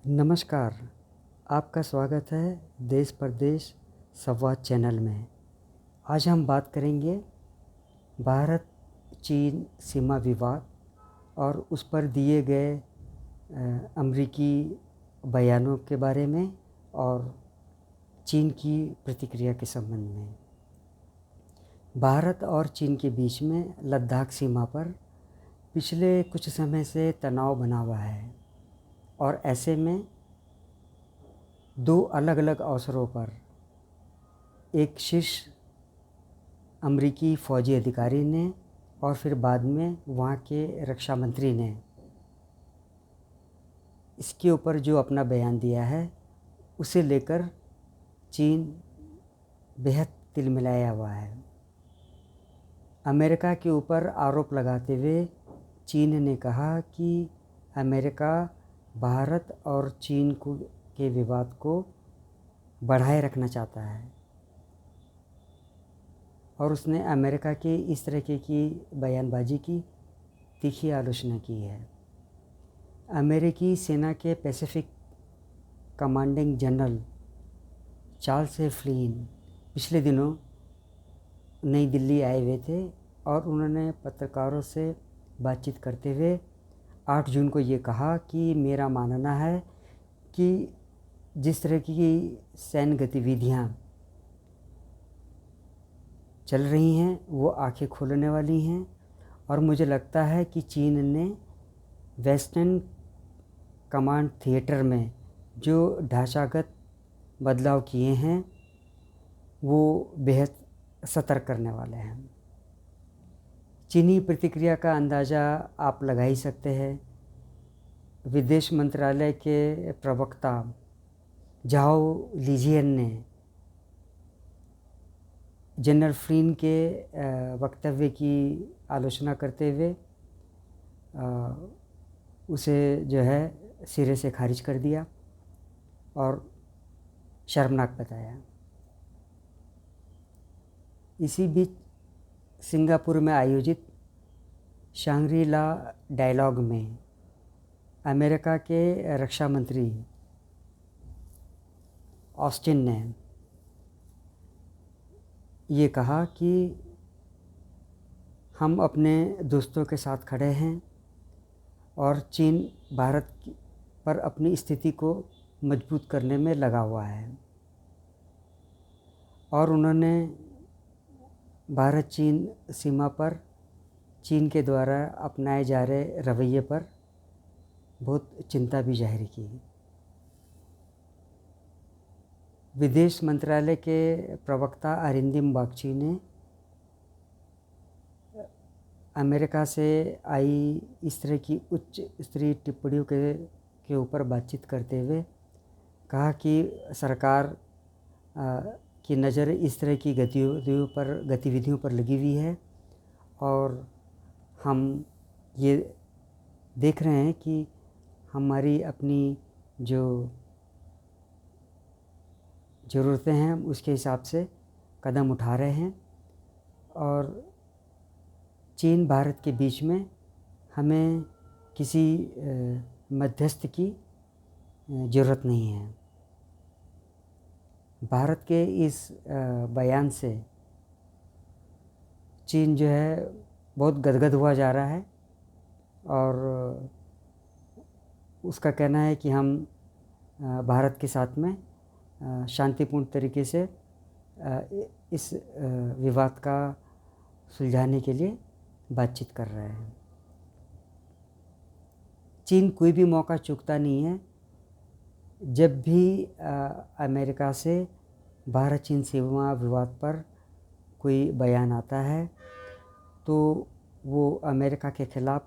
नमस्कार, आपका स्वागत है देश परदेश संवाद चैनल में। आज हम बात करेंगे भारत चीन सीमा विवाद और उस पर दिए गए अमेरिकी बयानों के बारे में और चीन की प्रतिक्रिया के संबंध में। भारत और चीन के बीच में लद्दाख सीमा पर पिछले कुछ समय से तनाव बना हुआ है और ऐसे में दो अलग अलग अवसरों पर एक शीर्ष अमेरिकी फ़ौजी अधिकारी ने और फिर बाद में वहाँ के रक्षा मंत्री ने इसके ऊपर जो अपना बयान दिया है उसे लेकर चीन बेहद तिलमिलाया हुआ है। अमेरिका के ऊपर आरोप लगाते हुए चीन ने कहा कि अमेरिका भारत और चीन के विवाद को बढ़ाए रखना चाहता है और उसने अमेरिका के इस तरीके की बयानबाजी की तीखी आलोचना की है। अमेरिकी सेना के Pacific commanding general Charles A Flynn पिछले दिनों नई दिल्ली आए हुए थे और उन्होंने पत्रकारों से बातचीत करते हुए 8 जून को ये कहा कि मेरा मानना है कि जिस तरह की सैन्य गतिविधियाँ चल रही हैं वो आंखें खोलने वाली हैं और मुझे लगता है कि चीन ने वेस्टर्न कमांड थिएटर में जो ढांचागत बदलाव किए हैं वो बेहद सतर्क करने वाले हैं। चीनी प्रतिक्रिया का अंदाज़ा आप लगा ही सकते हैं। विदेश मंत्रालय के प्रवक्ता झाओ लिजियन ने जनरल फ्लीन के वक्तव्य की आलोचना करते हुए उसे जो है सिरे से खारिज कर दिया और शर्मनाक बताया। इसी बीच सिंगापुर में आयोजित शांग्री ला डायलॉग में अमेरिका के रक्षा मंत्री ऑस्टिन ने ये कहा कि हम अपने दोस्तों के साथ खड़े हैं और चीन भारत पर अपनी स्थिति को मजबूत करने में लगा हुआ है और उन्होंने भारत चीन सीमा पर चीन के द्वारा अपनाए जा रहे रवैये पर बहुत चिंता भी जाहिर की। विदेश मंत्रालय के प्रवक्ता अरिंदिम बागची ने अमेरिका से आई इस तरह की उच्च स्तरीय टिप्पणियों के ऊपर बातचीत करते हुए कहा कि सरकार की नज़र इस तरह की गतिविधियों पर लगी हुई है और हम ये देख रहे हैं कि हमारी अपनी जो ज़रूरतें हैं उसके हिसाब से कदम उठा रहे हैं और चीन भारत के बीच में हमें किसी मध्यस्थ की ज़रूरत नहीं है। भारत के इस बयान से चीन जो है बहुत गदगद हुआ जा रहा है और उसका कहना है कि हम भारत के साथ में शांतिपूर्ण तरीके से इस विवाद का सुलझाने के लिए बातचीत कर रहे हैं। चीन कोई भी मौका चूकता नहीं है। जब भी अमेरिका से भारत चीन सीमा विवाद पर कोई बयान आता है तो वो अमेरिका के ख़िलाफ़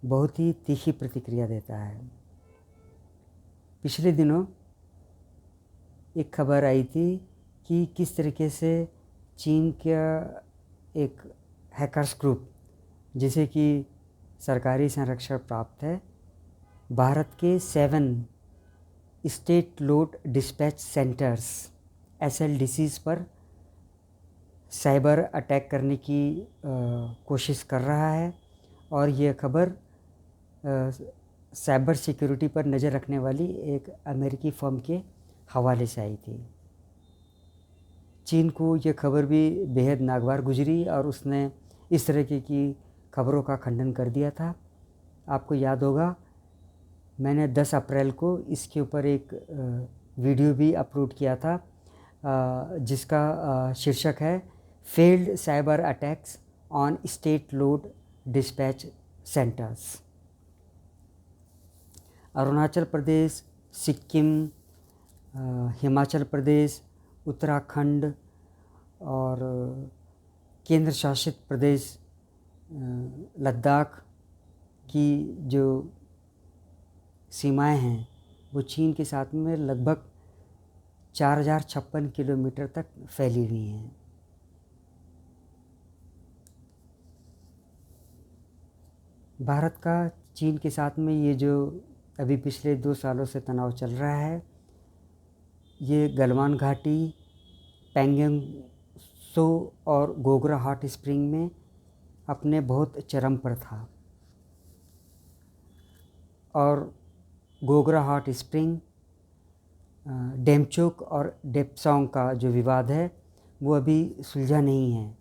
बहुत ही तीखी प्रतिक्रिया देता है। पिछले दिनों एक खबर आई थी कि किस तरीके से चीन का एक हैकर्स ग्रुप जिसे कि सरकारी संरक्षण प्राप्त है भारत के 7 state load dispatch centres SLDCs पर साइबर अटैक करने की कोशिश कर रहा है और यह खबर साइबर सिक्योरिटी पर नज़र रखने वाली एक अमेरिकी फर्म के हवाले से आई थी। चीन को ये खबर भी बेहद नागवार गुजरी और उसने इस तरह की खबरों का खंडन कर दिया था। आपको याद होगा, मैंने 10 अप्रैल को इसके ऊपर एक वीडियो भी अपलोड किया था जिसका शीर्षक है failed cyber attacks on state load dispatch centres. Arunachal Pradesh, Sikkim, Himachal Pradesh, Uttarakhand और केंद्र शासित प्रदेश लद्दाख की जो सीमाएं हैं वो चीन के साथ में लगभग 4056 किलोमीटर तक फैली हुई हैं। भारत का चीन के साथ में ये जो अभी पिछले 2 सालों से तनाव चल रहा है, ये गलवान घाटी, पैंगोंग त्सो और गोगरा हॉट स्प्रिंग में अपने बहुत चरम पर था। और गोगरा हॉट स्प्रिंग, डेमचोक और डेप्सांग का जो विवाद है वो अभी सुलझा नहीं है।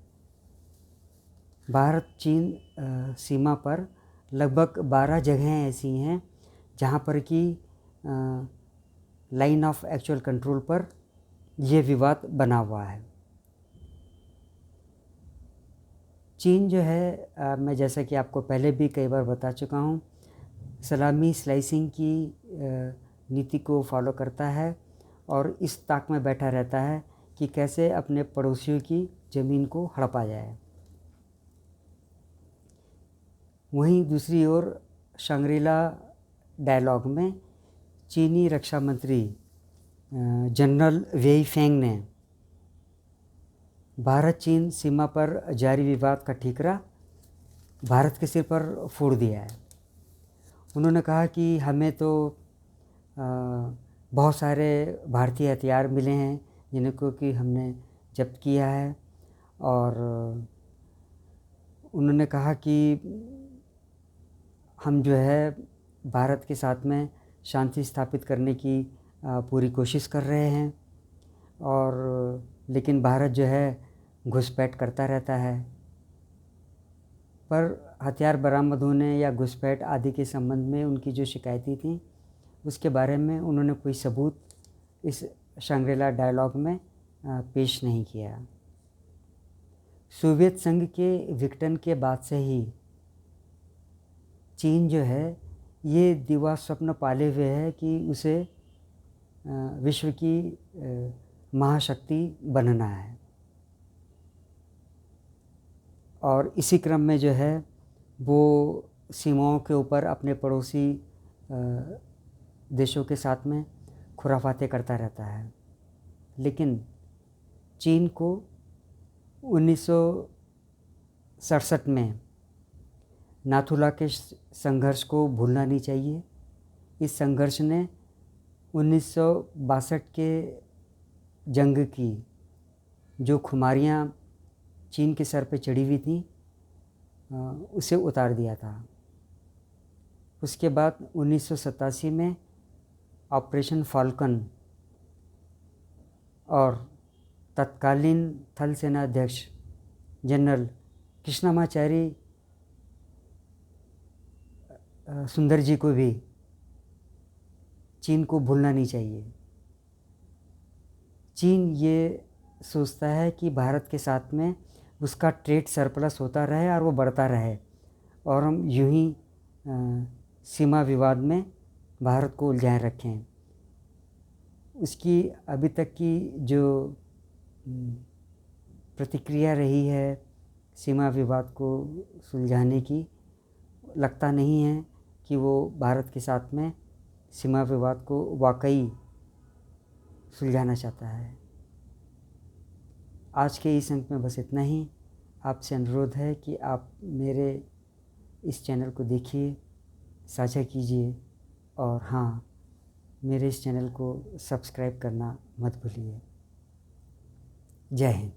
भारत चीन सीमा पर लगभग 12 जगहें ऐसी हैं जहाँ पर कि लाइन ऑफ एक्चुअल कंट्रोल पर यह विवाद बना हुआ है। चीन जो है मैं जैसा कि आपको पहले भी कई बार बता चुका हूँ, सलामी स्लाइसिंग की नीति को फॉलो करता है और इस ताक में बैठा रहता है कि कैसे अपने पड़ोसियों की ज़मीन को हड़पा जाए। वहीं दूसरी ओर शंग्रीला डायलॉग में चीनी रक्षा मंत्री जनरल वेई फेंग ने भारत चीन सीमा पर जारी विवाद का ठीकरा भारत के सिर पर फोड़ दिया है। उन्होंने कहा कि हमें तो बहुत सारे भारतीय हथियार मिले हैं जिनको कि हमने जब्त किया है, और उन्होंने कहा कि हम जो है भारत के साथ में शांति स्थापित करने की पूरी कोशिश कर रहे हैं, और लेकिन भारत जो है घुसपैठ करता रहता है। पर हथियार बरामद होने या घुसपैठ आदि के संबंध में उनकी जो शिकायतें थीं उसके बारे में उन्होंने कोई सबूत इस शंग्रीला डायलॉग में पेश नहीं किया। सोवियत संघ के विघटन के बाद से ही चीन जो है ये दिवा स्वप्न पाले हुए है कि उसे विश्व की महाशक्ति बनना है, और इसी क्रम में जो है वो सीमाओं के ऊपर अपने पड़ोसी देशों के साथ में खुराफाते करता रहता है। लेकिन चीन को 1967 में नाथुला के संघर्ष को भूलना नहीं चाहिए। इस संघर्ष ने 1962 के जंग की जो खुमारियाँ चीन के सर पे चढ़ी हुई थी उसे उतार दिया था। उसके बाद 1987 में ऑपरेशन फाल्कन और तत्कालीन थल सेना अध्यक्ष जनरल कृष्णमाचारी सुंदर जी को भी चीन को भूलना नहीं चाहिए। चीन ये सोचता है कि भारत के साथ में उसका ट्रेड सरप्लस होता रहे और वो बढ़ता रहे, और हम यूं ही सीमा विवाद में भारत को उलझाए रखें। उसकी अभी तक की जो प्रतिक्रिया रही है सीमा विवाद को सुलझाने की, लगता नहीं है कि वो भारत के साथ में सीमा विवाद को वाकई सुलझाना चाहता है। आज के इस अंक में बस इतना ही। आपसे अनुरोध है कि आप मेरे इस चैनल को देखिए, साझा कीजिए, और हाँ, मेरे इस चैनल को सब्सक्राइब करना मत भूलिए। जय हिंद।